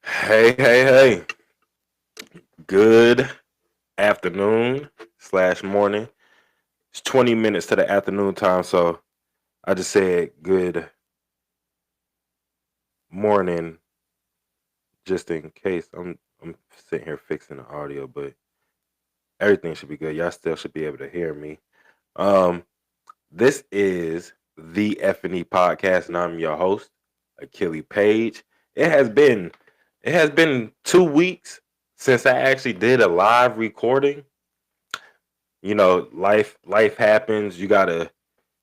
Hey. Good afternoon slash morning. It's 20 minutes to the afternoon time, so I just said good morning just in case. I'm sitting here fixing the audio, but everything should be good. Y'all still should be able to hear me. Um, this is the F&E podcast, and I'm your host, Achille Page. It has been 2 weeks since I actually did a live recording. Life happens. You gotta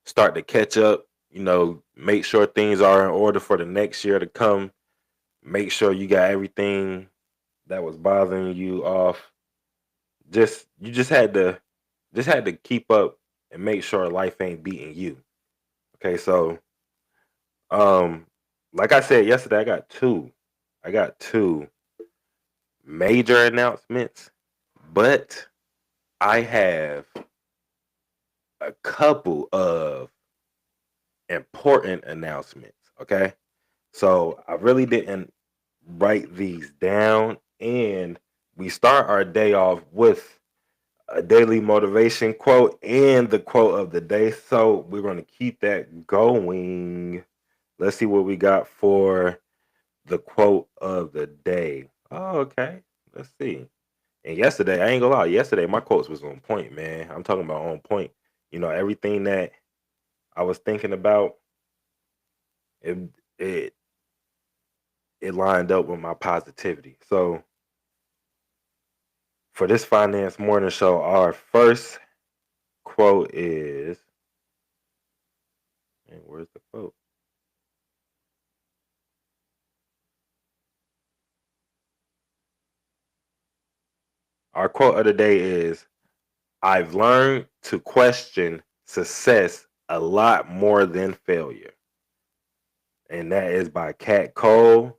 start to catch up. Make sure things are in order for the next year to come. Make sure you got everything that was bothering you off. You just had to keep up and make sure life ain't beating you. Okay, so um, like I said yesterday, I got two major announcements, but I have a couple of important announcements. Okay. So I really didn't write these down. And we start our day off with a daily motivation quote and the quote of the day. So we're going to keep that going. Let's see what we got for the quote of the day. Oh, okay. Let's see. And yesterday, I ain't gonna lie, yesterday my quotes was on point, man. I'm talking about on point. Everything that I was thinking about, it it it lined up with my positivity. So for this finance morning show, our first quote is, and where's the quote? Our quote of the day is, I've learned to question success a lot more than failure. And that is by Cat Cole.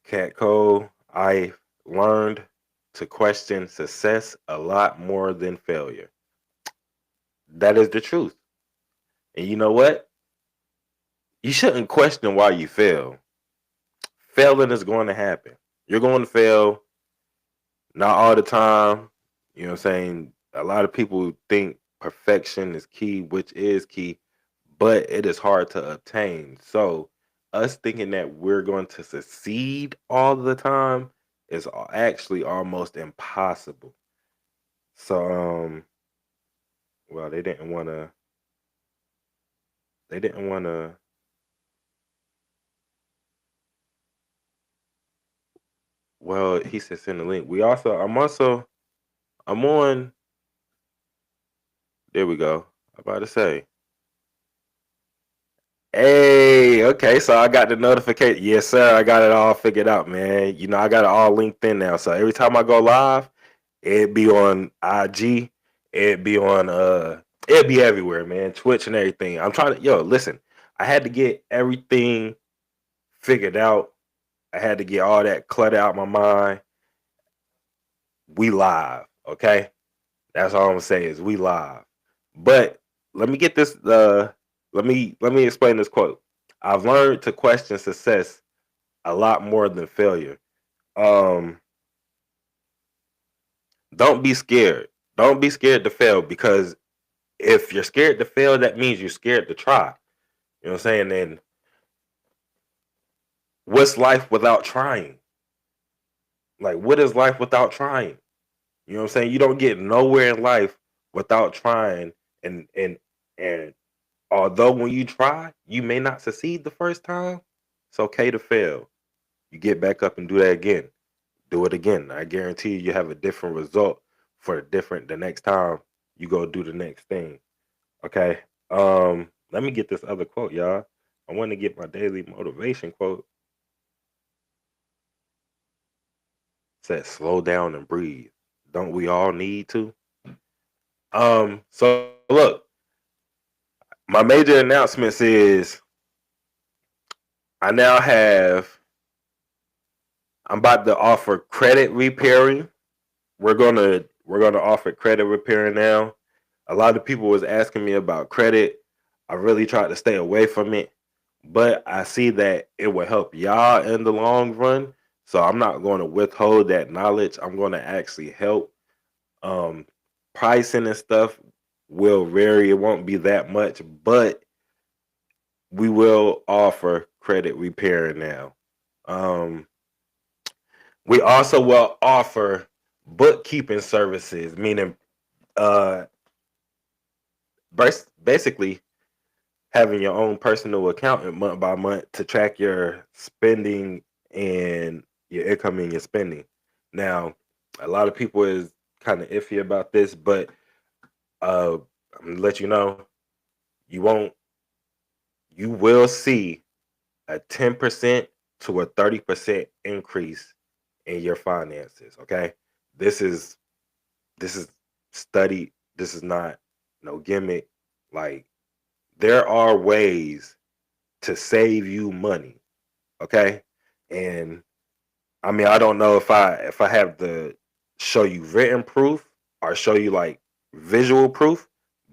Cat Cole, I learned to question success a lot more than failure. That is the truth. And you know what? You shouldn't question why you fail. Failing is going to happen. You're going to fail, not all the time. You know what I'm saying? A lot of people think perfection is key, which is key, but it is hard to obtain. So, us thinking that we're going to succeed all the time is actually almost impossible. So, well, they didn't want to. Well, he said send the link. I'm on. There we go. I'm about to say. Hey, okay, so I got the notification. Yes, sir. I got it all figured out, man. I got it all linked in now. So every time I go live, it'd be on IG, it'd be on it'd be everywhere, man. Twitch and everything. I'm trying to listen, I had to get everything figured out. I had to get all that clutter out my mind. We live, okay? That's all I'm saying is we live. But let me get this. Let me explain this quote. I've learned to question success a lot more than failure. Um, don't be scared. Don't be scared to fail because if you're scared to fail, that means you're scared to try. You know what I'm saying? And what's life without trying? Like, what is life without trying? You know what I'm saying? You don't get nowhere in life without trying. And although when you try, you may not succeed the first time, it's okay to fail. You get back up and do that again. Do it again. I guarantee you have a different result for the next time you go do the next thing. Okay. Let me get this other quote, y'all. I want to get my daily motivation quote. It says slow down and breathe. Don't we all need to? So look, my major announcements is I now have I'm about to offer credit repairing. We're gonna offer credit repairing now. A lot of people was asking me about credit. I really tried to stay away from it, but I see that it will help y'all in the long run. So I'm not going to withhold that knowledge. I'm going to actually help. Um, Pricing and stuff will vary. It won't be that much, but we will offer credit repair now. Um, we also will offer bookkeeping services, meaning uh, basically having your own personal accountant month by month to track your spending and your income and your spending. Now, a lot of people is kind of iffy about this, but I'm gonna let you know you won't. You will see a 10% to a 30% increase in your finances. Okay, this is this is studied. This is not no gimmick. Like there are ways to save you money. Okay, and I mean I don't know if I have to show you written proof or show you like visual proof,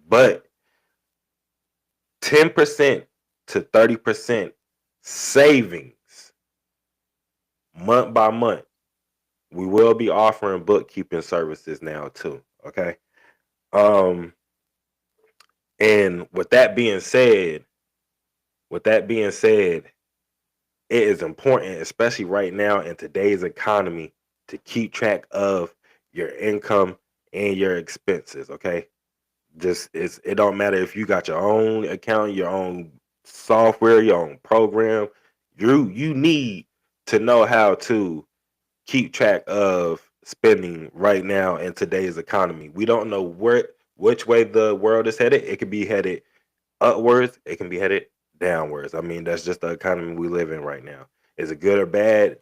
but 10% to 30% savings month by month. We will be offering bookkeeping services now too. Okay. Um, and with that being said, it is important, especially right now in today's economy, to keep track of your income and your expenses. Okay. It don't matter if you got your own account, your own software, your own program. You need to know how to keep track of spending right now in today's economy. We don't know which way the world is headed. It could be headed upwards, it can be headed downwards. I mean, that's just the economy we live in right now. Is it good or bad?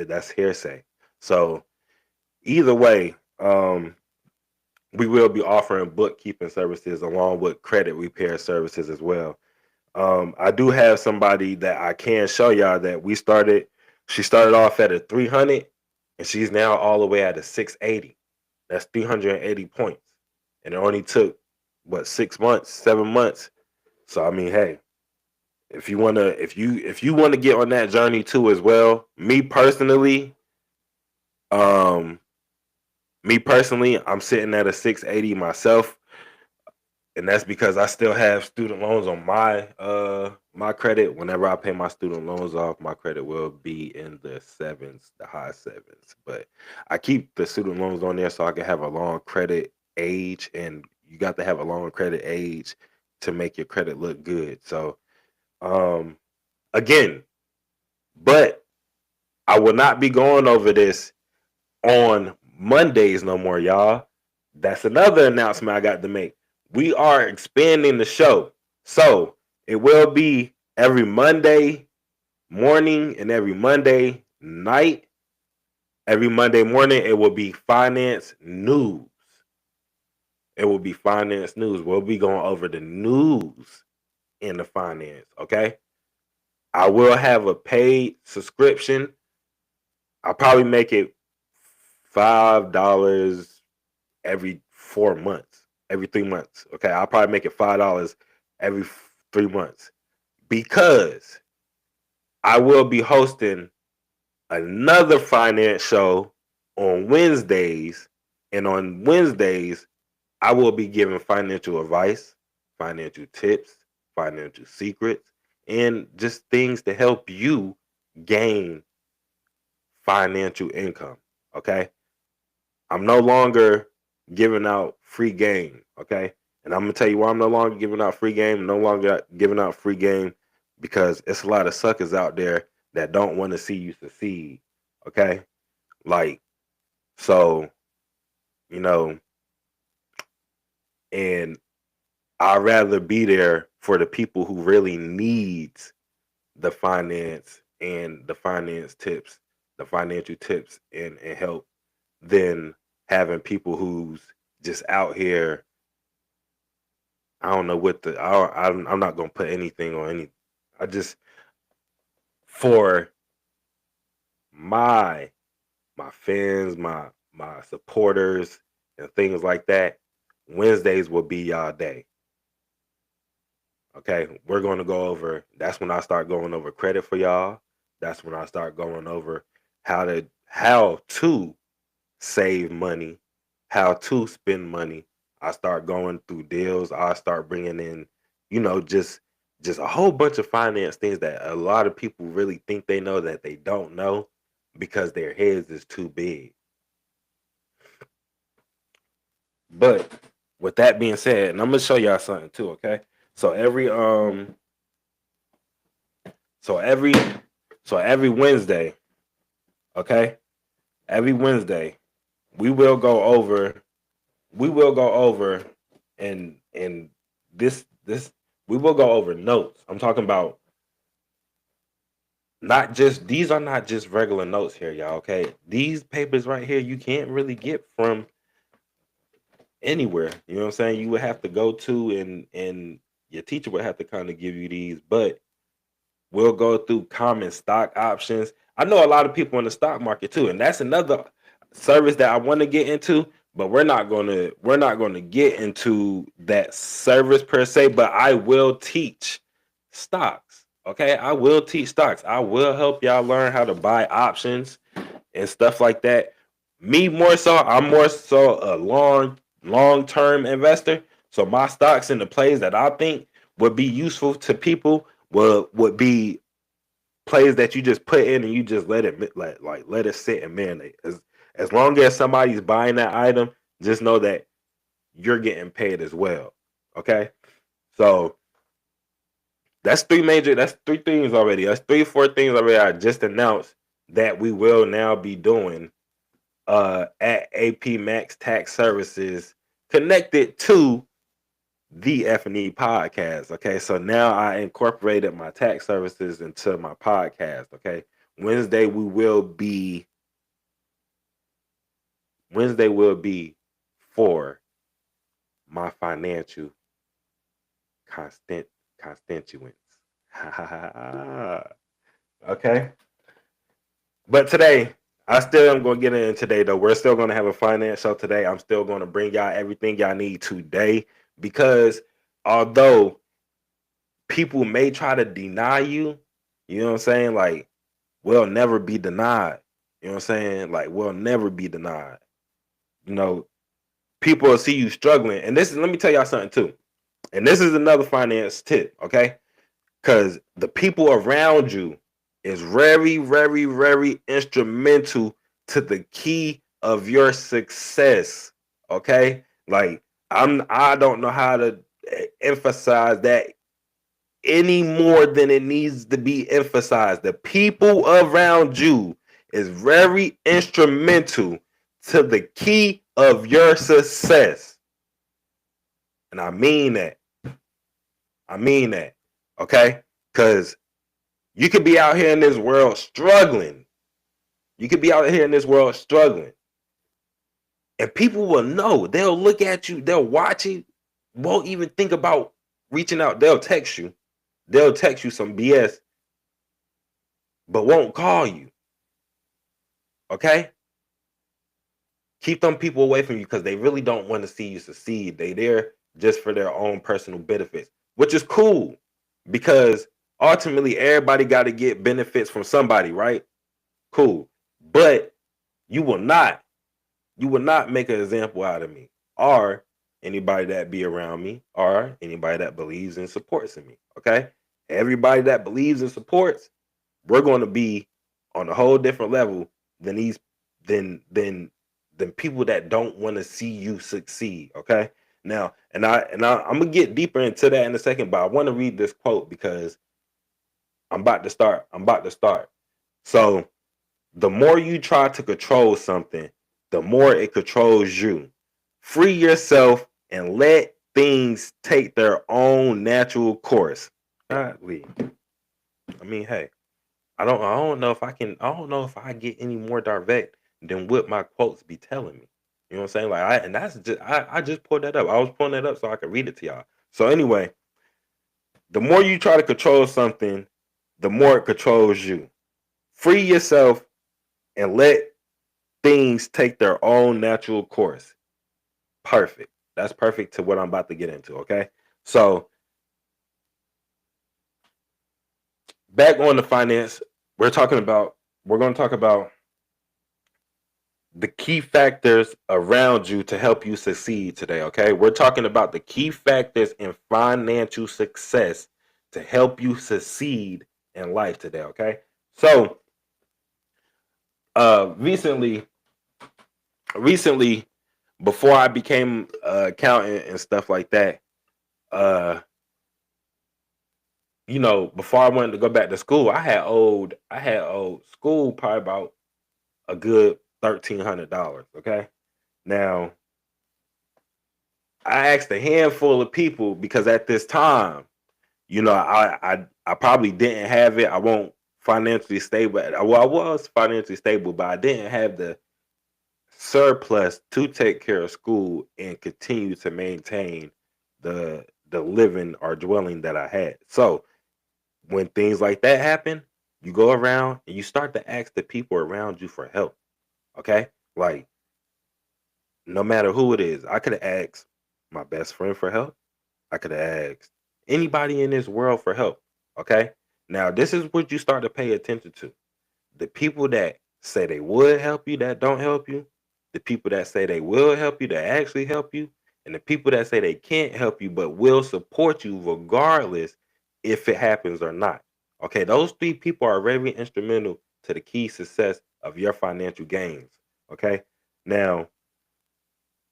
That's hearsay. So either way, we will be offering bookkeeping services along with credit repair services as well. I do have somebody that I can show y'all that we started. She started off at a 300, and she's now all the way at a 680. That's 380 points, and it only took what 6 months, 7 months. So I mean, hey, if you wanna get on that journey too as well. Um, me personally, I'm sitting at a 680 myself, and that's because I still have student loans on my credit. Whenever I pay my student loans off, my credit will be in the sevens, the high sevens. But I keep the student loans on there so I can have a long credit age, and you got to have a long credit age to make your credit look good. So um again, but I will not be going over this on Mondays no more, y'all. That's another announcement I got to make. We are expanding the show. So it will be every Monday morning and every Monday night. Every Monday morning, it will be finance news. It will be finance news. We'll be going over the news in the finance. Okay. I will have a paid subscription. I'll probably make it $5 every 4 months, every 3 months. Okay, I'll probably make it $5 every 3 months because I will be hosting another finance show on Wednesdays, and on Wednesdays I will be giving financial advice, financial tips, financial secrets, and just things to help you gain financial income. Okay, I'm no longer giving out free game. Okay. And I'm gonna tell you why I'm no longer giving out free game, no longer giving out free game because it's a lot of suckers out there that don't want to see you succeed. Okay. Like, so, you know, and I'd rather be there for the people who really needs the finance and the finance tips, the financial tips and help than having people who's just out here. I don't know what the I'm not gonna put anything on any. I just for my my fans, my supporters, and things like that. Wednesdays will be y'all day. Okay, we're going to go over. That's when I start going over credit for y'all. That's when I start going over how to save money, how to spend money. I start going through deals. I start bringing in, just a whole bunch of finance things that a lot of people really think they know that they don't know because their heads is too big. But with that being said, and I'm gonna show y'all something too, okay? So so every so every Wednesday, okay? Every Wednesday, we will go over we will go over and this we will go over notes. I'm talking about not just these are not just regular notes here, y'all, okay? These papers right here you can't really get from anywhere. You know what I'm saying? You would have to go to and your teacher would have to kind of give you these, but we'll go through common stock options. I know a lot of people in the stock market too, and that's another service that I want to get into, but we're not gonna get into that service per se, but I will teach stocks. Okay, I will teach stocks. I will help y'all learn how to buy options and stuff like that. Me more so, I'm more so a long term investor. So my stocks and the plays that I think would be useful to people would be plays that you just put in and you just let it sit and marinate. As long as somebody's buying that item, just know that you're getting paid as well. Okay, so that's three things already. That's 3 4 things already. I just announced that we will now be doing at AP Max Tax Services connected to the F&E podcast. Okay, so now I incorporated my tax services into my podcast. Okay, Wednesday we will be Wednesday will be for my financial constant constituents. Okay, but today I still am going to get in today though. We're still going to have a finance show today. I'm still going to bring y'all everything y'all need today because although people may try to deny you, you know what I'm saying? Like, we'll never be denied. You know what I'm saying? Like, we'll never be denied. You know, people will see you struggling. And let me tell y'all something too. And this is another finance tip, okay? Because the people around you is very, very, very instrumental to the key of your success. Okay? Like, I don't know how to emphasize that any more than it needs to be emphasized. The people around you is very instrumental to the key of your success. And I mean that. I mean that. Okay? Because you could be out here in this world struggling. You could be out here in this world struggling. And people will know. They'll look at you. They'll watch you. Won't even think about reaching out. They'll text you. They'll text you some BS, but won't call you. Okay? Keep them people away from you because they really don't want to see you succeed. They there just for their own personal benefits, which is cool because ultimately everybody got to get benefits from somebody, right? Cool. But you will not, you will not make an example out of me or anybody that be around me or anybody that believes and supports in me. Okay. Everybody that believes and supports, we're going to be on a whole different level than these than people that don't want to see you succeed. Okay. Now, I'm gonna get deeper into that in a second, but I want to read this quote because I'm about to start. I'm about to start. So the more you try to control something, the more it controls you. Free yourself and let things take their own natural course. Godly. I mean, hey, I don't know if I don't know if I get any more direct than what my quotes be telling me. You know what I'm saying? Like I just pulled that up. I was pulling that up so I could read it to y'all. So anyway, the more you try to control something, the more it controls you. Free yourself and let things take their own natural course. Perfect. That's perfect to what I'm about to get into, okay? So back on the finance, we're going to talk about the key factors around you to help you succeed today. Okay, we're talking about the key factors in financial success to help you succeed in life today. Okay, so recently, before I became accountant and stuff like that, uh, before I wanted to go back to school, I had owed school probably about a good $1,300. Okay, now I asked a handful of people because at this time, I probably didn't have it. I won't financially stable. Well, I was financially stable, but I didn't have the surplus to take care of school and continue to maintain the living or dwelling that I had. So when things like that happen, you go around and you start to ask the people around you for help. Okay, like no matter who it is, I could have asked my best friend for help. I could have asked anybody in this world for help. Okay. Now, this is what you start to pay attention to. The people that say they would help you that don't help you, the people that say they will help you that actually help you, and the people that say they can't help you but will support you regardless if it happens or not. Okay. Those three people are very instrumental to the key success of your financial gains. Okay. Now,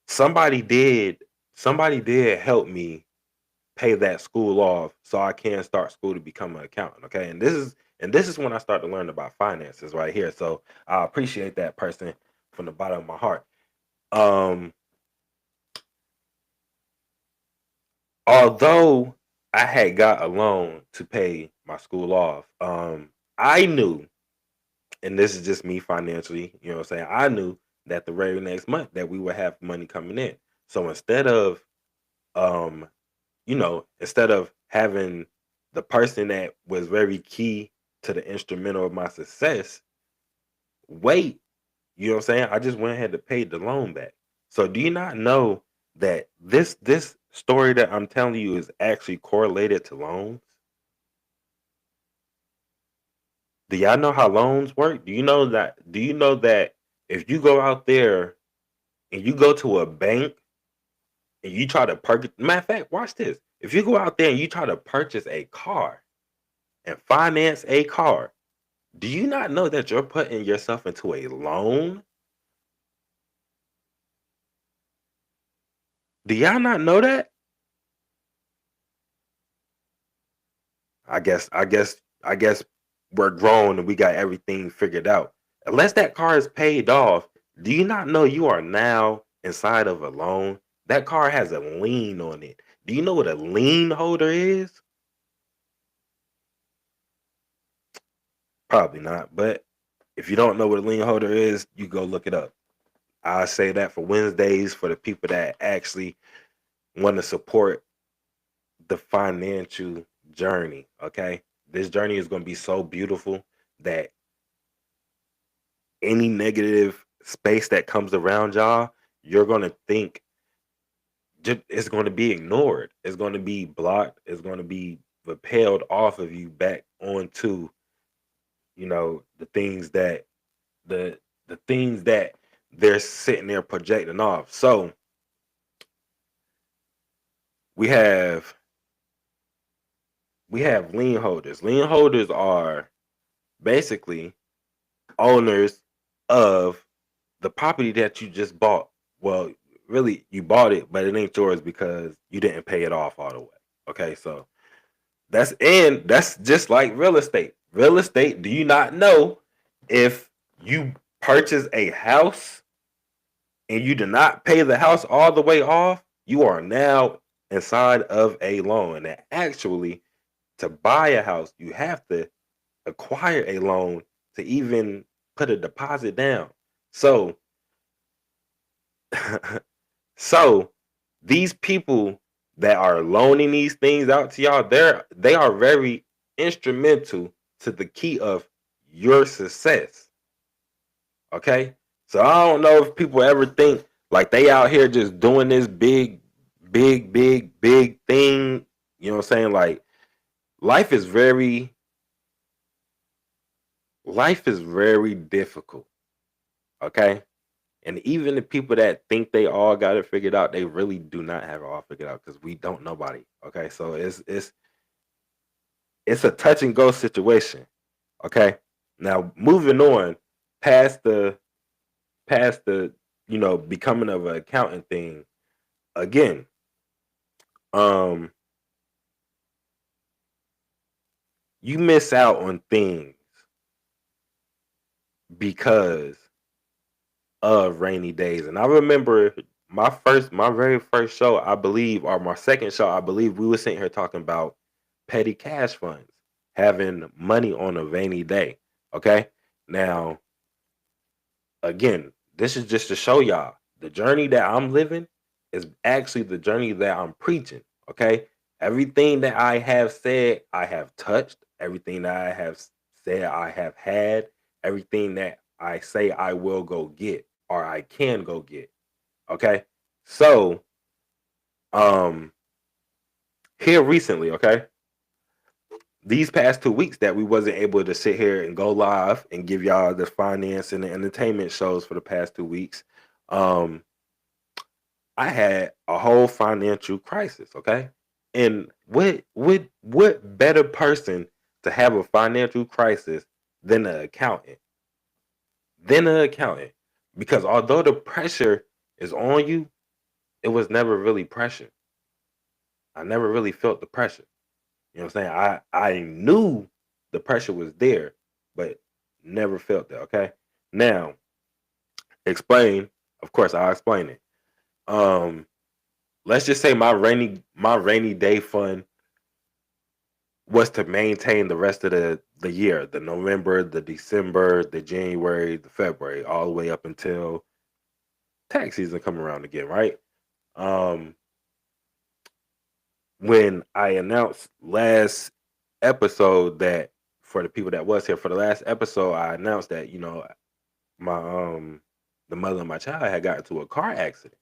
somebody did help me pay that school off so I can start school to become an accountant. Okay. And this is when I start to learn about finances right here. So I appreciate that person from the bottom of my heart. Um, Although I had got a loan to pay my school off, I knew, and this is just me financially, you know what I'm saying? I knew that the very next month that we would have money coming in. So um instead of having the person that was very key to the instrumental of my success wait, you know what I'm saying? I just went ahead to pay the loan back. So do you not know that this story that I'm telling you is actually correlated to loans? Do y'all know how loans work? Do you know that if you go out there and you go to a bank and you try to purchase, matter of fact, watch this. If you go out there and you try to purchase a car and finance a car, do you not know that you're putting yourself into a loan? Do y'all not know that? I guess we're grown and we got everything figured out. Unless that car is paid off, do you not know you are now inside of a loan? That car has a lien on it. Do you know what a lien holder is? Probably not. But if you don't know what a lien holder is, you go look it up. I say that for Wednesdays for the people that actually want to support the financial journey. Okay. This journey is going to be so beautiful that any negative space that comes around y'all, you're going to think it's going to be ignored. It's going to be blocked. It's going to be repelled off of you back onto, the things that the things that they're sitting there projecting off. So we have we have lien holders. Lien holders are basically owners of the property that you just bought. Well, really, you bought it, but it ain't yours because you didn't pay it off all the way. Okay, so that's just like real estate. Real estate, do you not know if you purchase a house and you do not pay the house all the way off, you are now inside of a loan. And actually, to buy a house, you have to acquire a loan to even put a deposit down. So, so these people that are loaning these things out to y'all, they are very instrumental to the key of your success. Okay. So I don't know if people ever think like they out here just doing this big thing. You know what I'm saying? Like life is very life is very difficult. Okay. And even the people that think they all got it figured out, they really do not have it all figured out because we don't nobody. Okay. So it's a touch and go situation. Okay. Now moving on past the past the becoming of an accountant thing again. Um you miss out on things because of rainy days. And I remember my very first show, I believe, or my second show, I believe we were sitting here talking about petty cash funds, having money on a rainy day. Okay. Now, again, this is just to show y'all the journey that I'm living is actually the journey that I'm preaching. Okay. Everything that I have said, I have touched. Everything that I have said, I have had. Everything that I say I will go get or I can go get. Okay. So, um, here recently, okay, these past 2 weeks that we wasn't able to sit here and go live and give y'all the finance and the entertainment shows for the past 2 weeks. Um, I had a whole financial crisis, okay? And what better person to have a financial crisis than an accountant? Than an accountant. Because although the pressure is on you, it was never really pressure. I never really felt the pressure. You know what I'm saying? I knew the pressure was there, but never felt that. Okay. Now, explain. Of course, I'll explain it. Um, let's just say my rainy day fund was to maintain the rest of the year, the November, the December, the January, the February, all the way up until tax season come around again, right? Um, when I announced last episode that for the people that was here for the last episode, I announced that my the mother of my child had got into a car accident.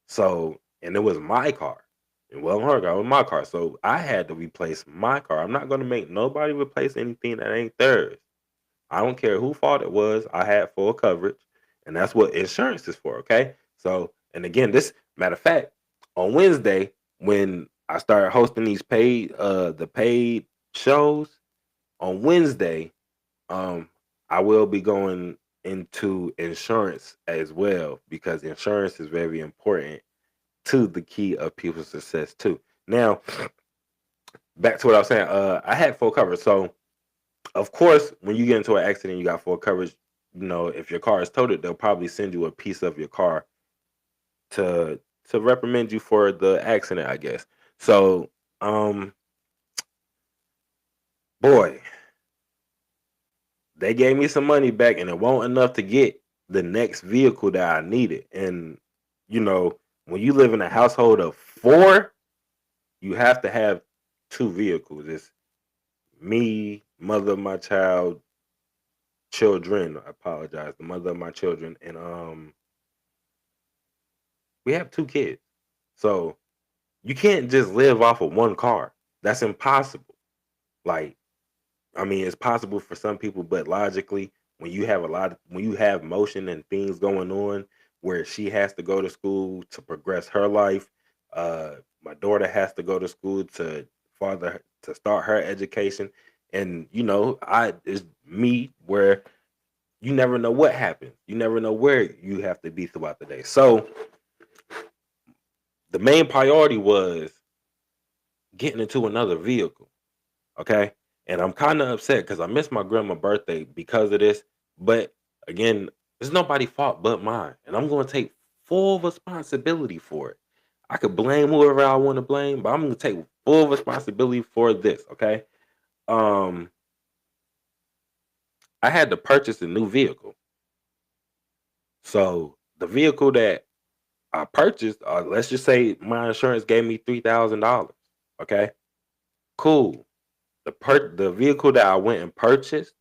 So and it was my car. It wasn't her car, it was my car. So I had to replace my car. I'm not gonna make nobody replace anything that ain't theirs. I don't care who fault it was. I had full coverage, and that's what insurance is for. Okay. So, and again, this matter of fact, on Wednesday when I started hosting these the paid shows on Wednesday, um, I will be going into insurance as well because insurance is very important to the key of people's success too. Now, back to what I was saying. I had full coverage, so of course, when you get into an accident, you got full coverage. If your car is totaled, they'll probably send you a piece of your car to to reprimand you for the accident, I guess. So, um, boy, they gave me some money back, and it wasn't enough to get the next vehicle that I needed. And you know, when you live in a household of four, you have to have two vehicles. It's me, mother of my child, children. I apologize, the mother of my children, and we have two kids. So you can't just live off of one car. That's impossible. Like, I mean, it's possible for some people, but logically, when you have motion and things going on where she has to go to school to progress her life, my daughter has to go to school to start her education, and I it's me where you never know what happens. You never know where you have to be throughout the day. So the main priority was getting into another vehicle. Okay. And I'm kind of upset because I missed my grandma's birthday because of this. But again, it's nobody's fault but mine. And I'm going to take full responsibility for it. I could blame whoever I want to blame, but I'm going to take full responsibility for this. Okay. Um, I had to purchase a new vehicle. So the vehicle that I purchased, let's just say my insurance gave me $3,000. Okay. Cool. The vehicle that I went and purchased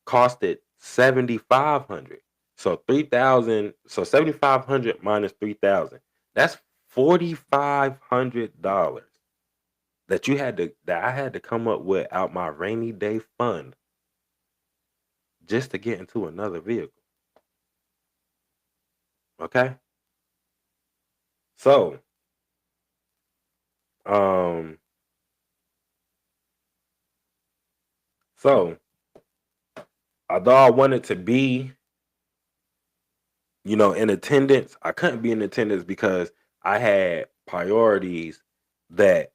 costed 7,500. So 3,000. So 7,500 minus 3,000. That's $4,500 that I had to come up with out my rainy day fund just to get into another vehicle. Okay? So, um, so although I wanted to be, in attendance, I couldn't be in attendance because I had priorities that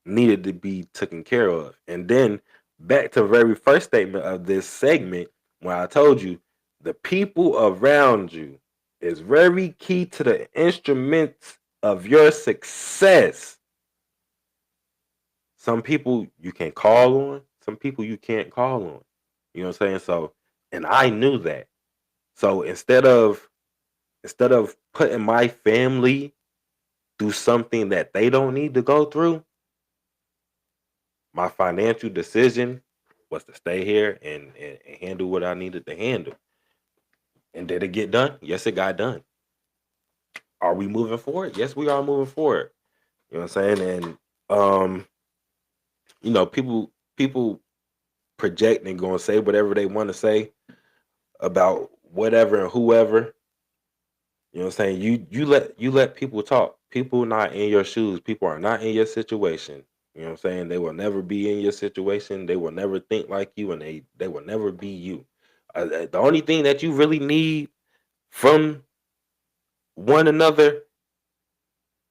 needed to be taken care of. And then back to the very first statement of this segment, when I told you the people around you is very key to the instruments of your success. Some people you can call on, some people you can't call on. You know what I'm saying? So, and I knew that. So instead of putting my family through something that they don't need to go through, my financial decision was to stay here and handle what I needed to handle. And did it get done? Yes, it got done. Are we moving forward? Yes, we are moving forward. You know what I'm saying? And um, people project and going to say whatever they want to say about whatever and whoever. You know what I'm saying? You let people talk. People not in your shoes. People are not in your situation. You know what I'm saying? They will never be in your situation. They will never think like you, and they will never be you. The only thing that you really need from one another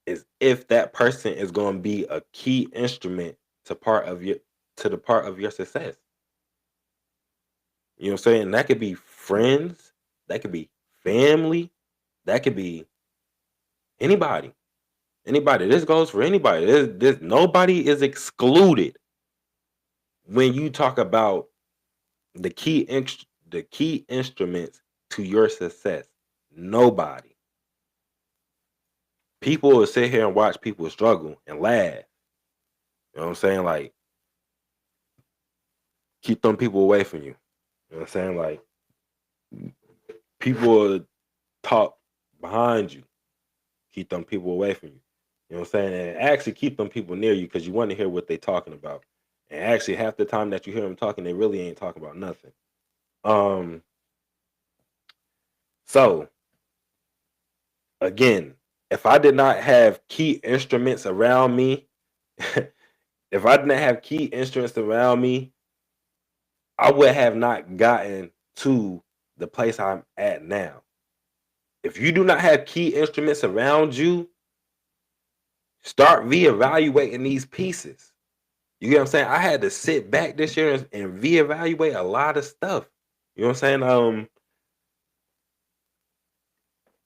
is if that person is going to be a key instrument to the part of your success. You know what I'm saying? That could be friends, that could be family, that could be anybody. Anybody. This goes for anybody. Nobody is excluded when you talk about the key instruments to your success. Nobody. People will sit here and watch people struggle and laugh. You know what I'm saying? Like, keep them people away from you. You know what I'm saying? Like, people will talk behind you. Keep them people away from you. You know what I'm saying? And actually keep them people near you because you want to hear what they're talking about. And actually, half the time that you hear them talking, they really ain't talking about nothing. Um, so again, if I did not have key instruments around me, if I didn't have key instruments around me, I would have not gotten to the place I'm at now. If you do not have key instruments around you, start reevaluating these pieces. You get what I'm saying? I had to sit back this year and reevaluate a lot of stuff. You know what I'm saying?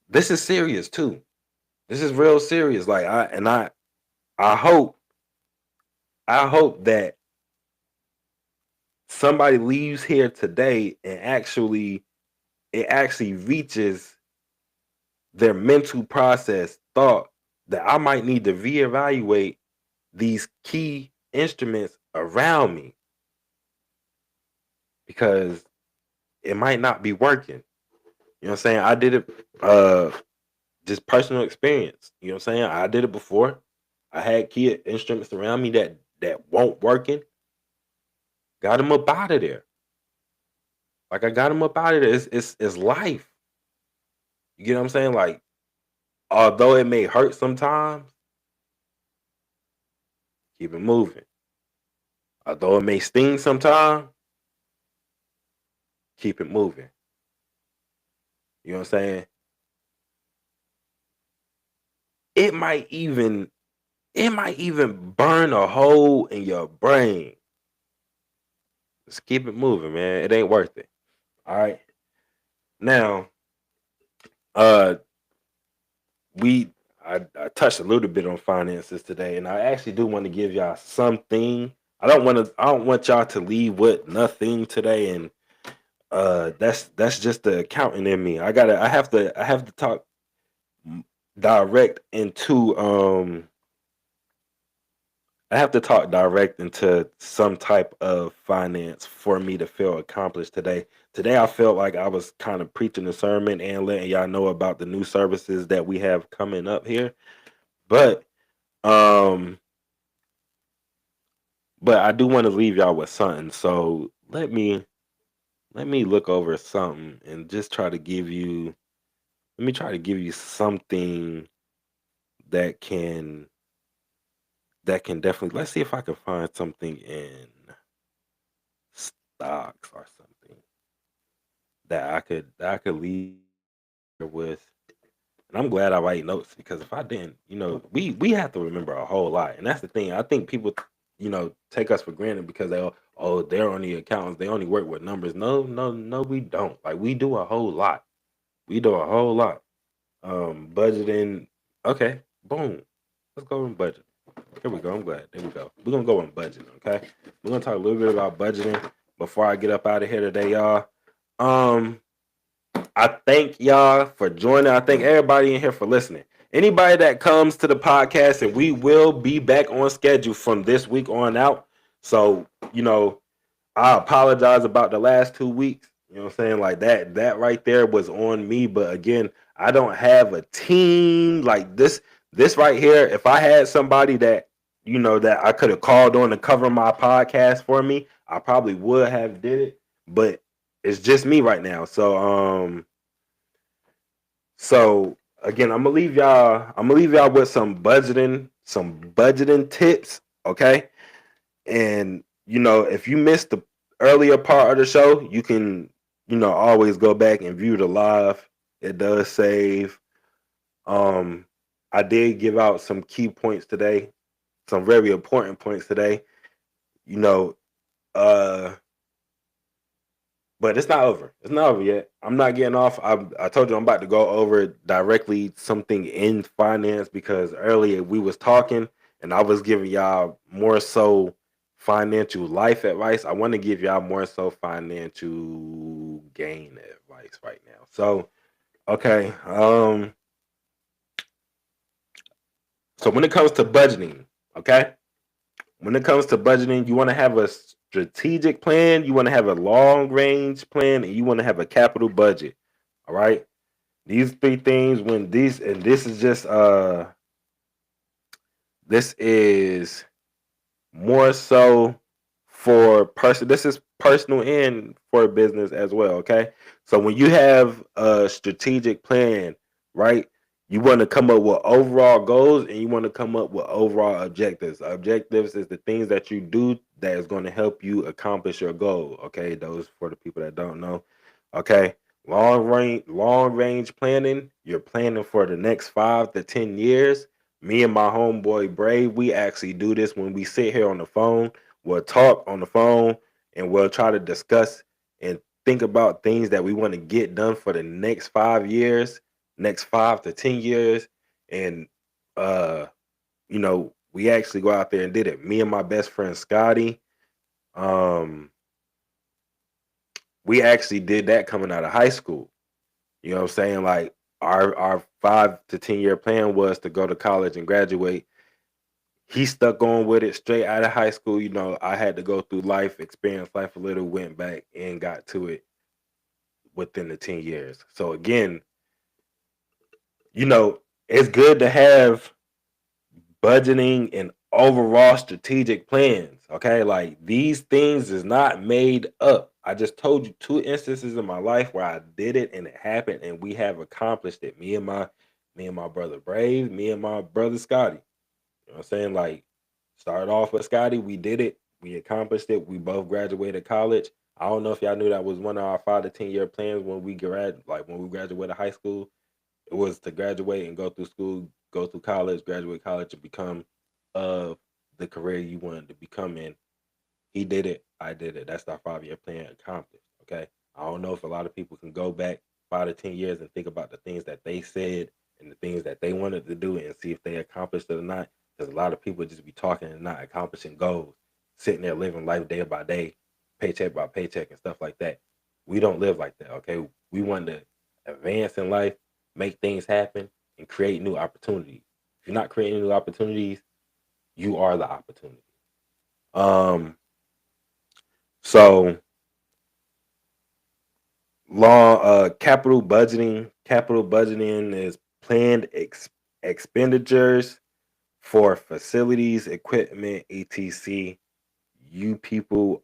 This is serious too. This is real serious. Like I hope I hope that somebody leaves here today and actually reaches their mental process thought that I might need to reevaluate these key instruments around me because it might not be working. You know what I'm saying? I did it just personal experience. You know what I'm saying? I did it before. I had key instruments around me that won't working. Got them up out of there. Like I got them up out of there. It's life. You get what I'm saying? Like although it may hurt sometimes, keep it moving. Although it may sting sometimes, keep it moving. You know what I'm saying? It might even it might even burn a hole in your brain. Just keep it moving, man. It ain't worth it. All right. Now, uh we I touched a little bit on finances today, and I actually do want to give y'all something. I don't want y'all to leave with nothing today, and that's just the accountant in me. I have to talk direct into I have to talk direct into some type of finance for me to feel accomplished today. Today, I felt like I was kind of preaching a sermon and letting y'all know about the new services that we have coming up here. But um, but I do want to leave y'all with something. So let me look over something and just try to give you. Let me try to give you something that can definitely. Let's see if I can find something in stocks or something that I could leave with. And I'm glad I write notes because if I didn't, we have to remember a whole lot. And that's the thing. I think people, take us for granted because they're only accountants. They only work with numbers. No, no, no, we don't. Like we do a whole lot. We do a whole lot. Budgeting. Okay, boom. Let's go in budget. Here we go. I'm glad. There we go. We're gonna go on budgeting. Okay, we're gonna talk a little bit about budgeting before I get up out of here today, y'all. Um, I thank y'all for joining. I thank everybody in here for listening. Anybody that comes to the podcast, and we will be back on schedule from this week on out. So, I apologize about the last 2 weeks. You know what I'm saying? Like that right there was on me. But again, I don't have a team like this. This right here, if I had somebody that that I could have called on to cover my podcast for me, I probably would have did it. But it's just me right now. So again, I'm gonna leave y'all with some budgeting tips. Okay. And if you missed the earlier part of the show, you can, always go back and view the live. It does save. Um, I did give out some key points today, some very important points today. You know, uh, but it's not over. It's not over yet. I'm not getting off. I told you I'm about to go over directly something in finance because earlier we was talking and I was giving y'all more so financial life advice. I want to give y'all more so financial gain advice right now. So, okay. So when it comes to budgeting, okay? When it comes to budgeting, you want to have a strategic plan, you want to have a long range plan, and you want to have a capital budget. All right. These three things, when these, and this is more so for person. This is personal and for business as well. Okay. So when you have a strategic plan, right, you want to come up with overall goals and you want to come up with overall objectives. Objectives is the things that you do that is going to help you accomplish your goal. Okay. Those for the people that don't know. Okay. Long range planning. You're planning for the next 5 to 10 years. Me and my homeboy Brave, we actually do this when we sit here on the phone. We'll talk on the phone and we'll try to discuss and think about things that we want to get done for the next 5 years, next 5 to 10 years. And we actually go out there and did it. Me and my best friend Scotty, um, we actually did that coming out of high school. You know what I'm saying? Like our 5 to 10 year plan was to go to college and graduate. He stuck on with it straight out of high school. I had to go through life, experience life a little, went back and got to it within the 10 years. So again, it's good to have budgeting and overall strategic plans. Okay. Like these things is not made up. I just told you 2 instances in my life where I did it and it happened and we have accomplished it. Me and my brother Brave, me and my brother Scotty. You know what I'm saying? Like, started off with Scotty. We did it. We accomplished it. We both graduated college. I don't know if y'all knew that was one of our 5 to 10 year plans when we graduated high school. It was to graduate and go through school, go through college, graduate college, and become uh the career you wanted to become in. He did it. I did it. That's our 5 year plan accomplished. Okay. I don't know if a lot of people can go back 5 to 10 years and think about the things that they said and the things that they wanted to do and see if they accomplished it or not. Because a lot of people just be talking and not accomplishing goals, sitting there living life day by day, paycheck by paycheck and stuff like that. We don't live like that. Okay. We want to advance in life, make things happen, and create new opportunities. If you're not creating new opportunities, you are the opportunity. Um, so law capital budgeting is planned expenditures for facilities, equipment, etc. You people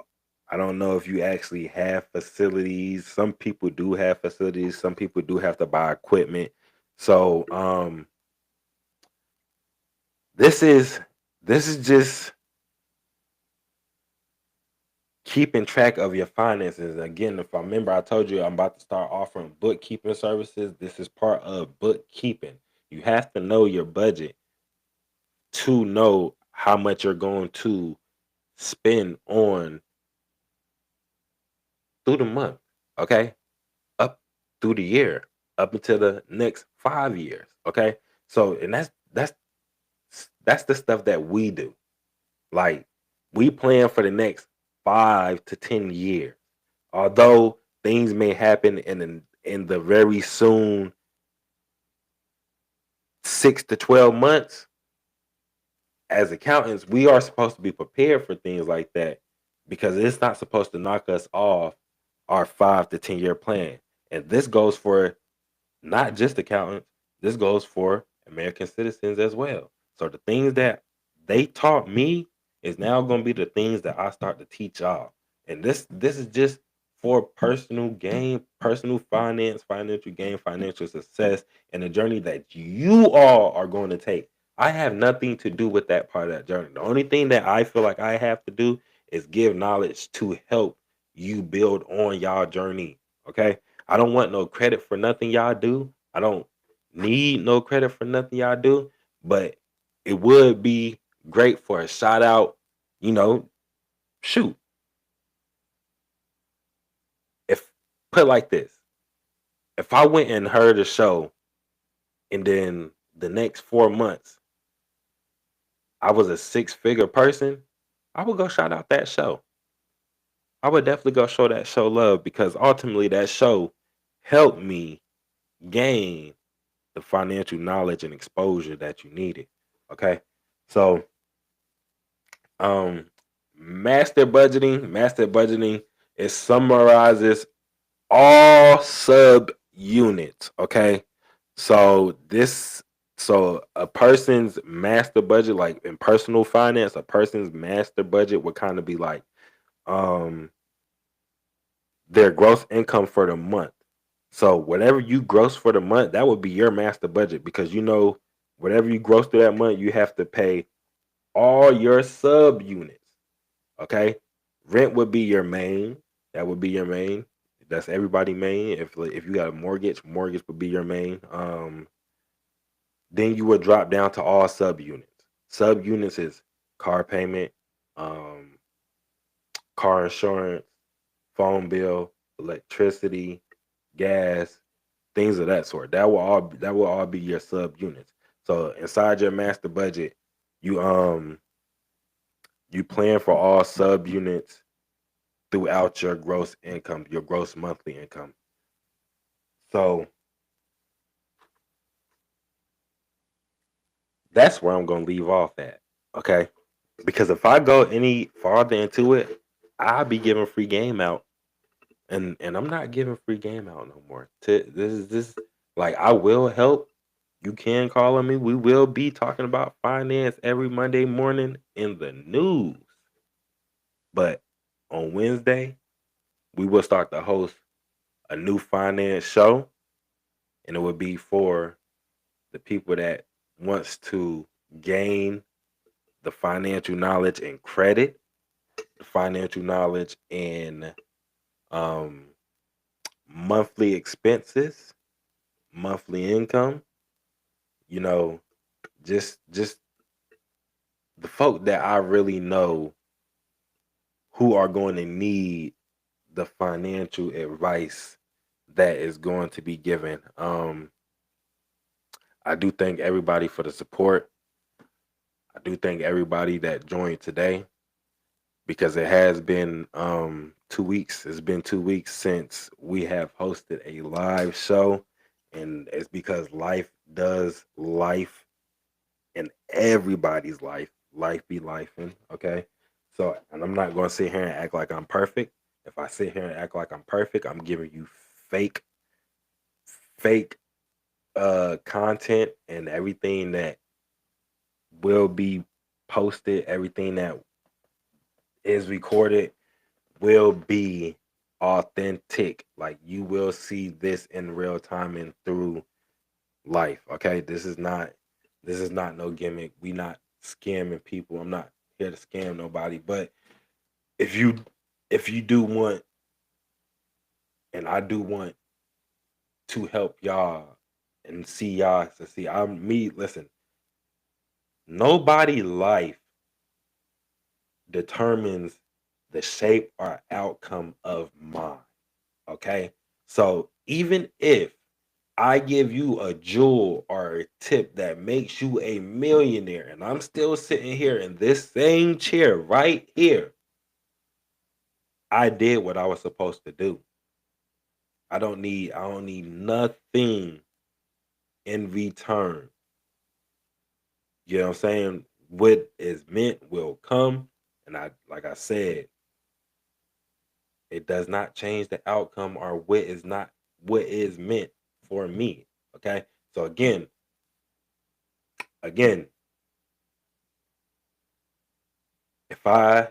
I don't know if you actually have facilities. Some people do have facilities. Some people do have to buy equipment. So this is this is just keeping track of your finances. Again, if I remember, I told you I'm about to start offering bookkeeping services. This is part of bookkeeping. You have to know your budget to know how much you're going to spend on through the month. Okay. Up through the year, up until the next 5 years. Okay. So, and that's the stuff that we do. Like, we plan for the next 5 to 10 years. Although things may happen in the very soon 6 to 12 months, as accountants, we are supposed to be prepared for things like that because it's not supposed to knock us off our 5 to 10 year plan. And this goes for not just accountants, this goes for American citizens as well. So the things that they taught me is now going to be the things that I start to teach y'all. And this is just for personal gain, personal finance, financial gain, financial success, and the journey that you all are going to take. I have nothing to do with that part of that journey. The only thing that I feel like I have to do is give knowledge to help you build on y'all journey. Okay. I don't want no credit for nothing y'all do. I don't need no credit for nothing y'all do, but it would be great for a shout out. You know, shoot, if put like this, if I went and heard a show and then the next 4 months I was a six-figure person, I would go shout out that show. I would definitely go show that show love because ultimately that show helped me gain the financial knowledge and exposure that you needed. Okay. So um master budgeting, it summarizes all sub units. Okay. So this so a person's master budget, like in personal finance, a person's master budget would kind of be like um their gross income for the month. So whatever you gross for the month, that would be your master budget because you know whatever you gross through that month, you have to pay all your sub units. Okay, rent would be your main. That would be your main. That's everybody main. If you got a mortgage, mortgage would be your main. Then you would drop down to all sub units. Sub units is car payment, um, car insurance, phone bill, electricity, gas, things of that sort. That will all be your sub units. So inside your master budget, you you plan for all sub units throughout your gross income, your gross monthly income. So that's where I'm gonna leave off at. Okay. Because if I go any farther into it, I'll be giving free game out. And I'm not giving free game out no more. This like I will help. You can call on me. We will be talking about finance every Monday morning in the news. But on Wednesday, we will start to host a new finance show, and it will be for the people that wants to gain the financial knowledge and credit, the financial knowledge and um, monthly expenses, monthly income. You know, just the folk that I really know who are going to need the financial advice that is going to be given. I do thank everybody for the support. I do thank everybody that joined today because it has been 2 weeks. It's been 2 weeks since we have hosted a live show, and it's because life does life in everybody's life. Life be lifing, okay? So, and I'm not going to sit here and act like I'm perfect. If I sit here and act like I'm perfect, I'm giving you fake, fake content and everything that will be posted, everything that is recorded will be authentic. Like you will see this in real time and through life. Okay, this is not no gimmick. We not scamming people. I'm not here to scam nobody. But if you do want, and I do want to help y'all and see y'all succeed. I'm me. Listen, nobody life determines the shape or outcome of mine. Okay, so even if I give you a jewel or a tip that makes you a millionaire, and I'm still sitting here in this same chair right here, I did what I was supposed to do. I don't need nothing in return. You know what I'm saying? What is meant will come. And like I said, it does not change the outcome or what is meant for me. Okay. So again, if I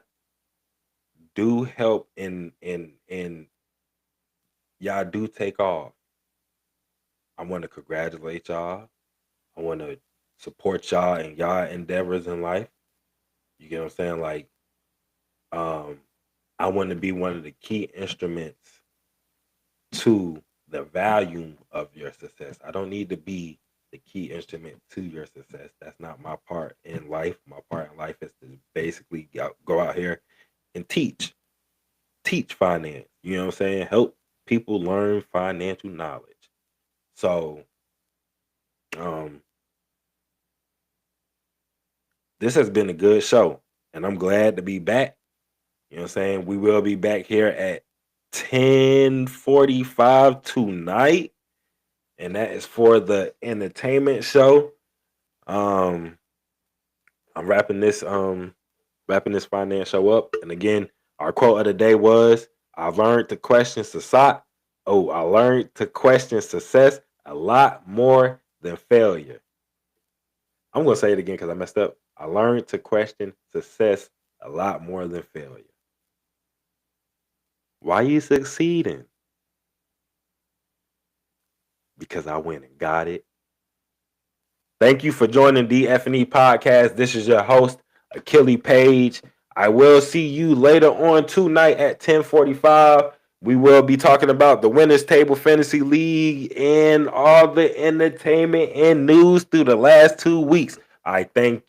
do help and y'all do take off, I want to congratulate y'all. I want to support y'all and y'all endeavors in life. You get what I'm saying? Like, um, I want to be one of the key instruments to the value of your success. I don't need to be the key instrument to your success. That's not my part in life. My part in life is to basically go out here and teach finance. You know what I'm saying? Help people learn financial knowledge. So, um, this has been a good show, and I'm glad to be back. You know what I'm saying? We will be back here at 10:45 tonight, and that is for the entertainment show. Um, I'm wrapping this finance show up. And again, our quote of the day was, I learned to question society. Oh, I learned to question success a lot more than failure. I'm gonna say it again because I messed up. I learned to question success a lot more than failure. Why you succeeding? Because I went and got it. Thank you for joining DF&E Podcast. This is your host, Achille Page. I will see you later on tonight at 10:45. We will be talking about the Winners Table Fantasy League and all the entertainment and news through the last 2 weeks. I thank you.